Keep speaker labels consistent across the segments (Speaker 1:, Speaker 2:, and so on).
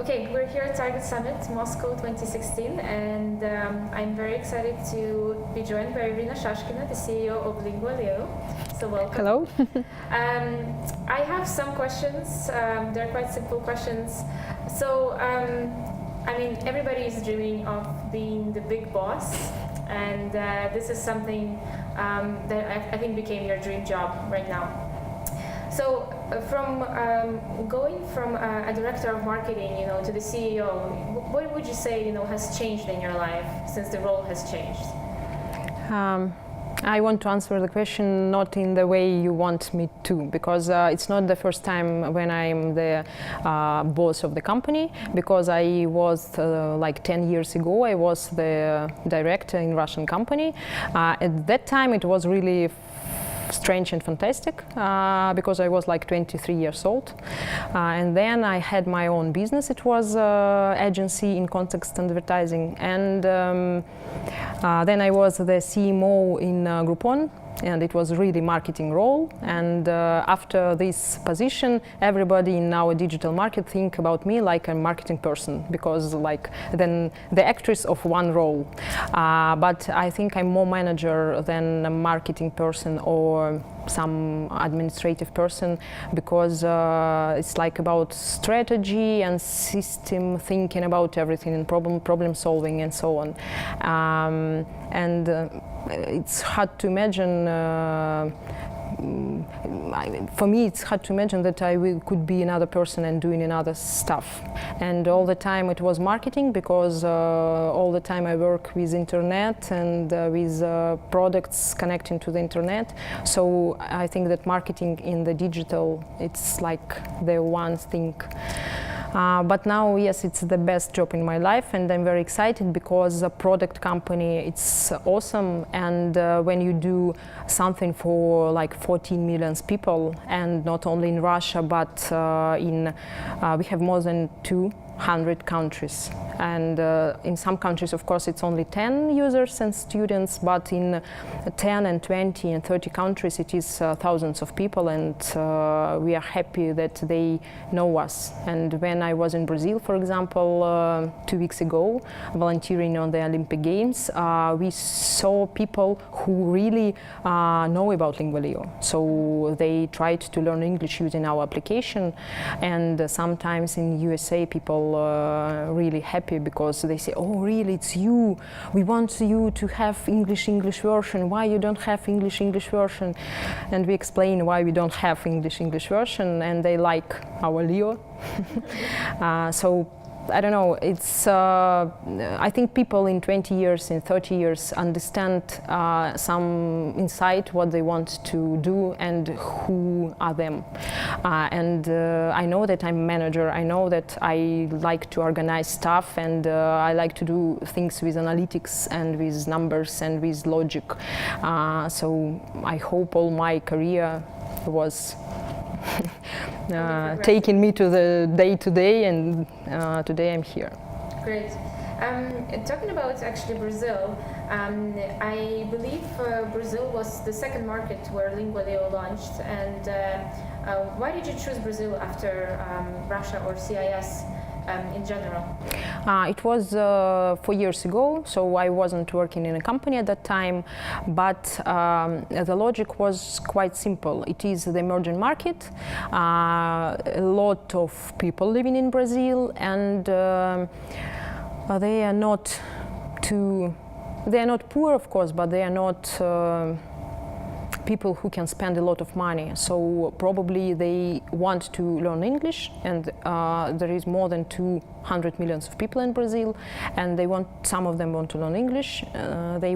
Speaker 1: Okay, we're here at Target Summit, Moscow 2016, and I'm very excited to be joined by Irina Shashkina, the CEO of Lingualeo. So welcome.
Speaker 2: Hello.
Speaker 1: I have some questions. They're quite simple questions. So, I mean, everybody is dreaming of being the big boss, and this is something that I think became your dream job right now. So, from going from a director of marketing, to the CEO, what would you say, has changed in your life since the role has changed?
Speaker 2: I want to answer the question not in the way you want me to, because it's not the first time when I'm the boss of the company, because I was like 10 years ago, I was the director in Russian company. At that time it was really strange and fantastic because I was like 23 years old, and then I had my own business. It was agency in context advertising, and then I was the CMO in Groupon, and it was really marketing role. And after this position, everybody in our digital market think about me like a marketing person, because like then the actress of one role. But I think I'm more manager than a marketing person or some administrative person, because it's like about strategy and system thinking about everything and problem solving and so on. It's hard to imagine, for me it's hard to imagine that I could be another person and doing another stuff. And all the time it was marketing, because all the time I work with internet and with products connecting to the internet. So I think that marketing in the digital, it's like the one thing. But now, yes, it's the best job in my life, and I'm very excited because a product company, it's awesome. And when you do something for like 14 million people, and not only in Russia, but we have more than 200 countries. And in some countries, of course, it's only 10 users and students, but in 10 and 20 and 30 countries, it is thousands of people, and we are happy that they know us. And when I was in Brazil, for example, 2 weeks ago, volunteering on the Olympic Games, we saw people who really know about Lingualeo. So they tried to learn English using our application, and sometimes in USA, people really happy because they say, oh really, it's you, we want you to have English version, why you don't have English version? And we explain why we don't have English version, and they like our Leo. So I don't know, it's I think people in 20 years, in 30 years understand some insight what they want to do and who are them. And I know that I'm a manager, I know that I like to organize stuff, and I like to do things with analytics and with numbers and with logic. So I hope all my career was taking me to the day-to-day, and today I'm here.
Speaker 1: Great. Talking about actually Brazil, I believe Brazil was the second market where Lingualeo launched, and why did you choose Brazil after Russia or CIS in general?
Speaker 2: It was 4 years ago, so I wasn't working in a company at that time, but the logic was quite simple. It is the emerging market, a lot of people living in Brazil, and they are not poor, of course, but they are not people who can spend a lot of money. So probably they want to learn English, and there is more than 200 million of people in Brazil, and some of them want to learn English. They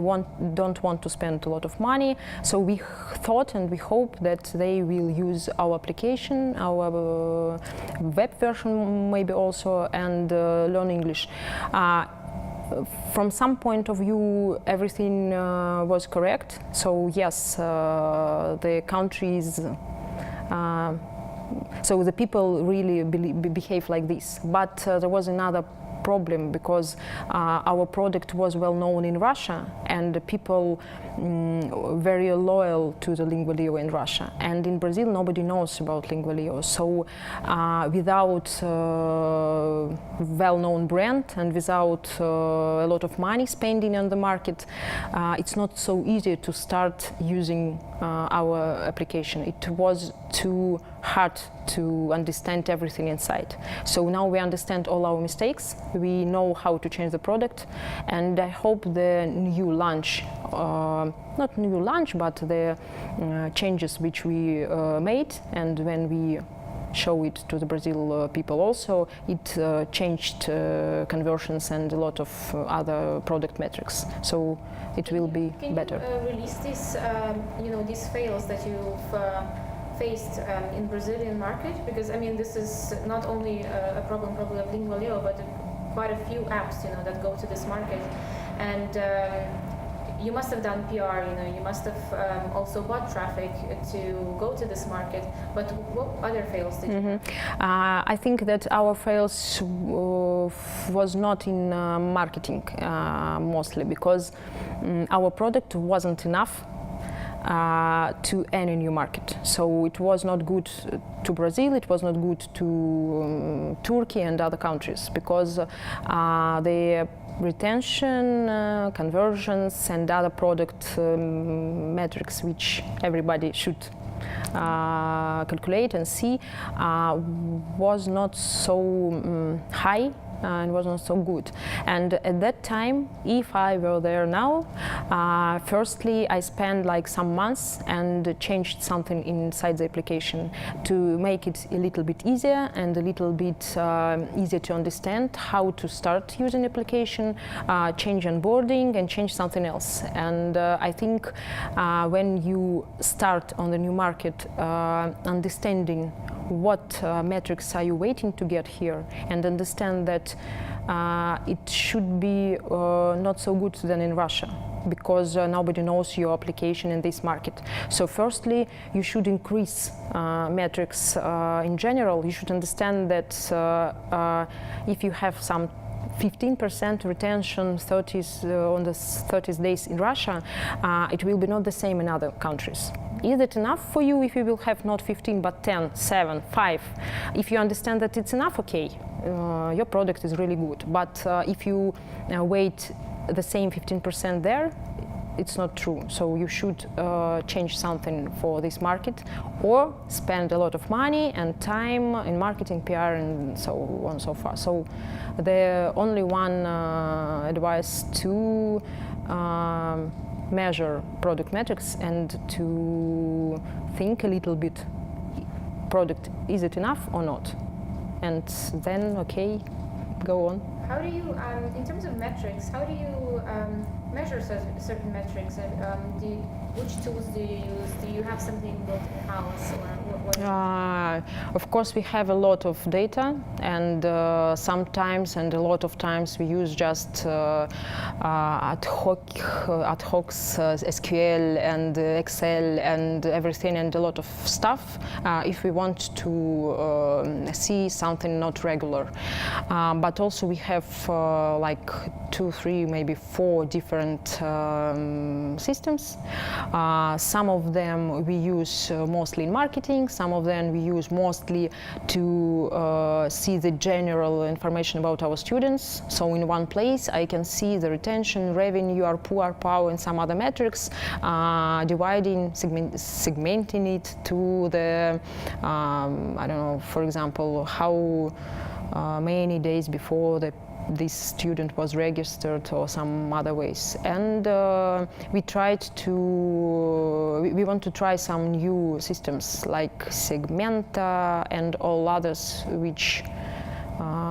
Speaker 2: don't want to spend a lot of money. So we thought and we hope that they will use our application, our web version maybe also, and learn English. From some point of view, everything was correct. So yes, the countries, so the people really behave like this. But there was another problem because our product was well known in Russia and the people very loyal to the Lingualeo in Russia. And in Brazil, nobody knows about Lingualeo. So without well-known brand and without a lot of money spending on the market, it's not so easy to start using our application. It was too hard to understand everything inside. So now we understand all our mistakes, we know how to change the product, and I hope the new launch, not new launch, but the changes which we made, and when we show it to the Brazil people also, it changed conversions and a lot of other product metrics. So it will be better.
Speaker 1: Can you release these, these fails that you've faced in Brazilian market? Because I mean, this is not only a problem probably of Lingualeo, but quite a few apps, that go to this market, and you must have done PR, you must have also bought traffic to go to this market, but what other fails did you have?
Speaker 2: I think that our fails was not in marketing mostly, because our product wasn't enough to any new market. So it was not good to Brazil, it was not good to Turkey and other countries, because the retention, conversions and other product metrics which everybody should calculate and see was not so high and was not so good. And at that time, if I were there now, firstly I spent like some months and changed something inside the application to make it a little bit easier and a little bit easier to understand how to start using application, change onboarding and change something else. And I think when you start on the new market, understanding what metrics are you waiting to get here, and understand that it should be not so good than in Russia, because nobody knows your application in this market. So firstly, you should increase metrics in general. You should understand that if you have some 15% retention 30s, on the 30th days in Russia, it will be not the same in other countries. Is it enough for you if you will have not 15 but 10, 7, 5? If you understand that it's enough, okay, your product is really good. But if you wait the same 15% there, it's not true. So you should change something for this market, or spend a lot of money and time in marketing, PR, and so on and so forth. So the only one advice to measure product metrics and to think a little bit, product, is it enough or not? And then, okay, go on.
Speaker 1: How do you, in terms of metrics, how do you measure certain metrics? Which tools do you use? Do you have something built in-house, or what?
Speaker 2: Of course, we have a lot of data, and sometimes and a lot of times we use just ad hoc SQL and Excel and everything, and a lot of stuff if we want to see something not regular. But also we have like 2, 3, maybe 4 different systems. Some of them we use mostly in marketing, some of them we use mostly to see the general information about our students. So in one place I can see the retention, revenue, ARPU, ARPAU, and some other metrics, dividing, segmenting it to the, I don't know, for example, how many days before this student was registered, or some other ways. And we want to try some new systems like Segmenta and all others which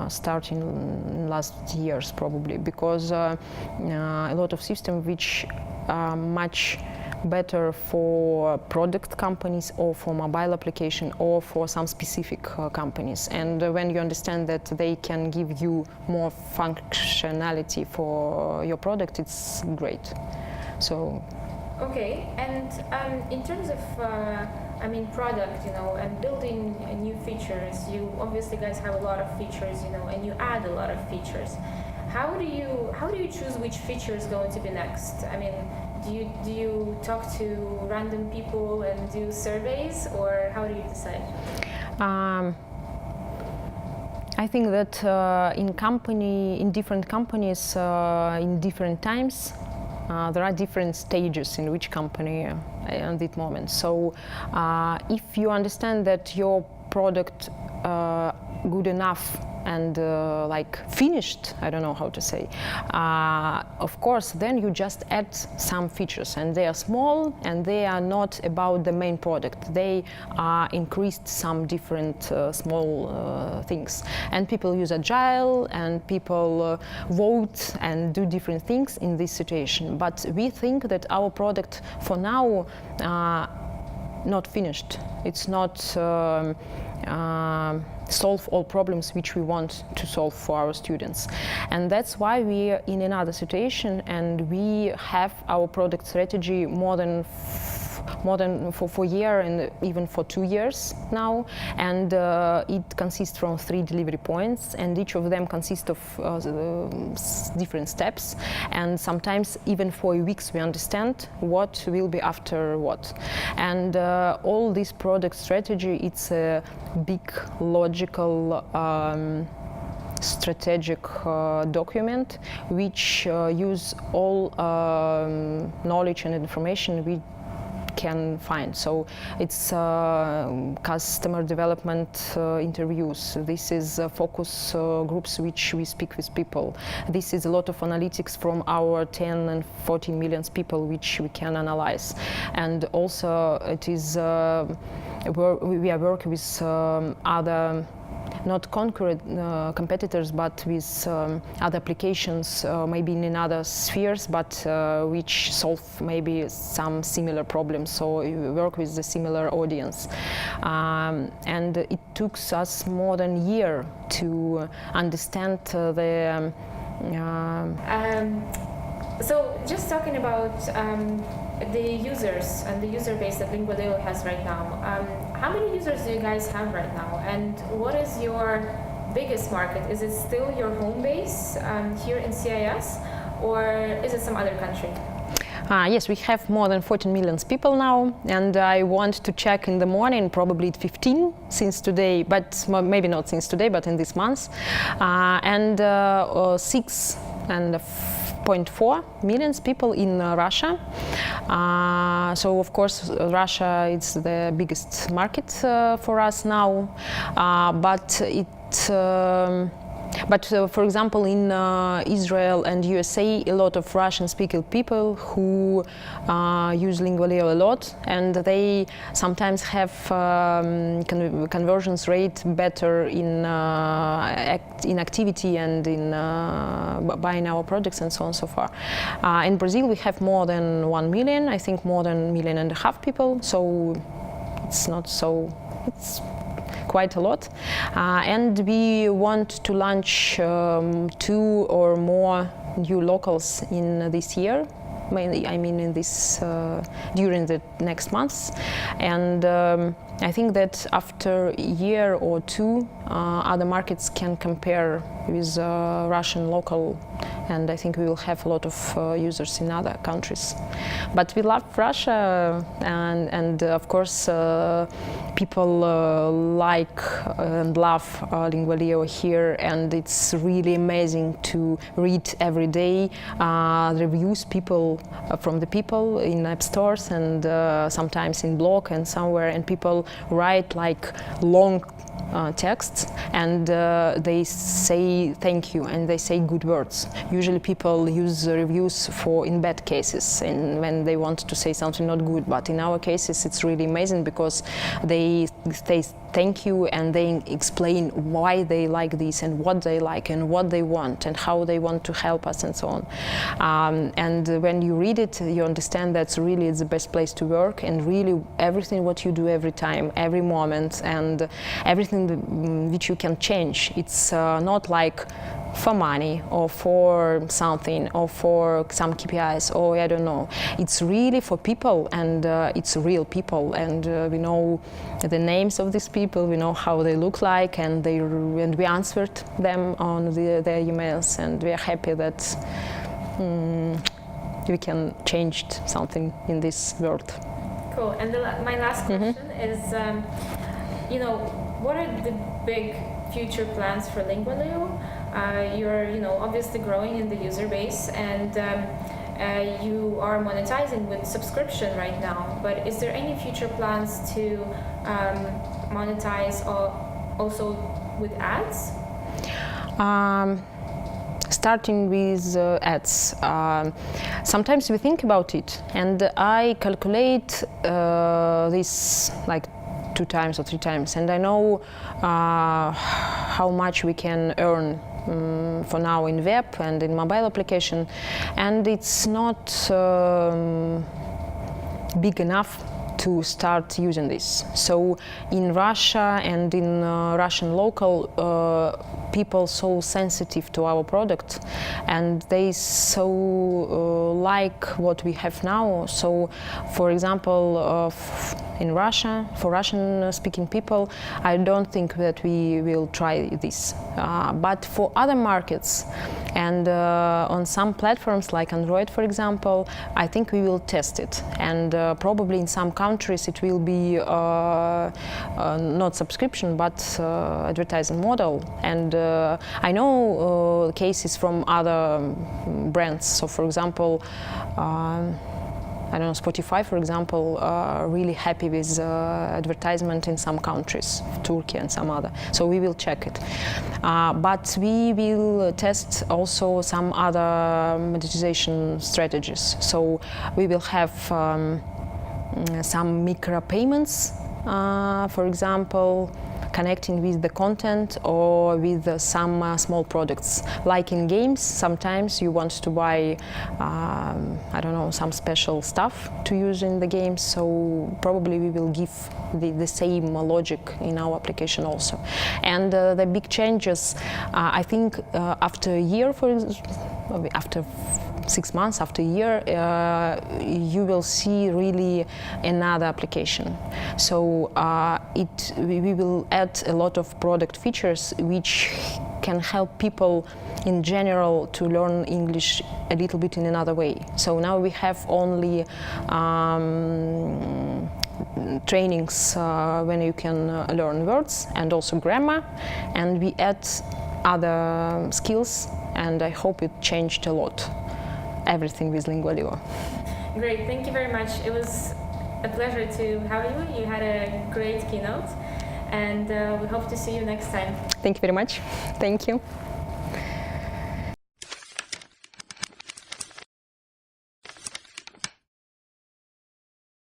Speaker 2: start in last years probably, because a lot of systems which are much better for product companies or for mobile application or for some specific companies. And when you understand that they can give you more functionality for your product, it's great. So
Speaker 1: Okay, and in terms of, I mean, product, you know, and building new features, you obviously guys have a lot of features, you know, and you add a lot of features. How do you choose which feature is going to be next? I mean, do you talk to random people and do surveys, or how do you decide?
Speaker 2: I think that in different companies, in different times, there are different stages in which company at that moment. So if you understand that your product good enough and like finished, I don't know how to say, of course then you just add some features, and they are small and they are not about the main product. They are increased some different small things, and people use agile and people vote and do different things in this situation. But we think that our product for now not finished. It's not solve all problems which we want to solve for our students, and that's why we are in another situation, and we have our product strategy more than for a year and even for 2 years now, and it consists from 3 delivery points, and each of them consists of different steps, and sometimes even for weeks we understand what will be after what. And all this product strategy, it's a big logical strategic document which use all knowledge and information we can find. So it's customer development interviews. This is focus groups which we speak with people. This is a lot of analytics from our 10 and 14 million people which we can analyze. And also it is we are working with other not concurrent competitors, but with other applications, maybe in other spheres, but which solve maybe some similar problems. So we work with the similar audience. And it took us more than a year to understand the...
Speaker 1: So just talking about the users and the user base that Lingualeo has right now. How many users do you guys have right now, and what is your biggest market? Is it still your home base here in CIS, or is it some other country?
Speaker 2: Yes, we have more than 14 million people now, and I want to check in the morning, probably 15 since today, but maybe not since today, but in this month, and 6.4 million people in Russia. So of course Russia is the biggest market for us now, but for example, in Israel and USA, a lot of Russian-speaking people who use Lingualeo a lot, and they sometimes have conversions rate better in activity and in buying our products and so on and so far. In Brazil, we have more than 1 million, I think more than 1.5 million people, so it's not so... It's quite a lot, and we want to launch 2 or more new locals in this year, mainly I mean in this during the next months, and I think that after a year or 2 other markets can compare with Russian local, and I think we will have a lot of users in other countries. But we love Russia, and of course people like and love Lingualeo here, and it's really amazing to read every day reviews from the people in app stores, and sometimes in blog and somewhere, and people write like long texts, and they say thank you and they say good words. Usually people use reviews for in bad cases and when they want to say something not good, but in our cases it's really amazing because they say thank you and they explain why they like this and what they like and what they want and how they want to help us and so on. And when you read it, you understand that's really it's the best place to work, and really everything what you do every time, every moment, and everything something which you can change. It's not like for money or for something or for some KPIs or I don't know. It's really for people, and it's real people, and we know the names of these people, we know how they look like, and we answered them on their emails, and we are happy that we can change something in this world.
Speaker 1: Cool. And my last question is, what are the big future plans for Lingualeo? You're, obviously growing in the user base, and you are monetizing with subscription right now. But is there any future plans to monetize also with ads?
Speaker 2: Starting with ads. Sometimes we think about it, and I calculate this like 2 times or 3 times, and I know how much we can earn for now in web and in mobile application, and it's not big enough to start using this. So in Russia and in Russian local, people so sensitive to our product, and they so like what we have now. So, for example, in Russia, for Russian-speaking people, I don't think that we will try this. But for other markets, and on some platforms like Android, for example, I think we will test it. And probably in some countries it will be not subscription, but advertising model. And I know cases from other brands. So, for example, I don't know, Spotify, for example, are really happy with advertisement in some countries, Turkey and some other. So we will check it. But we will test also some other monetization strategies. So we will have some micro payments, for example, connecting with the content or with some small products. Like in games, sometimes you want to buy, I don't know, some special stuff to use in the game, so probably we will give the same logic in our application also. And the big changes, I think after a year, after 6 months, after a year, you will see really another application. So we will add a lot of product features which can help people in general to learn English a little bit in another way. So now we have only trainings when you can learn words and also grammar, and we add other skills, and I hope it changed a lot. Everything with Lingualeo.
Speaker 1: Great, thank you very much. It was a pleasure to have you. You had a great keynote, and we hope to see you next time.
Speaker 2: Thank you very much. Thank you.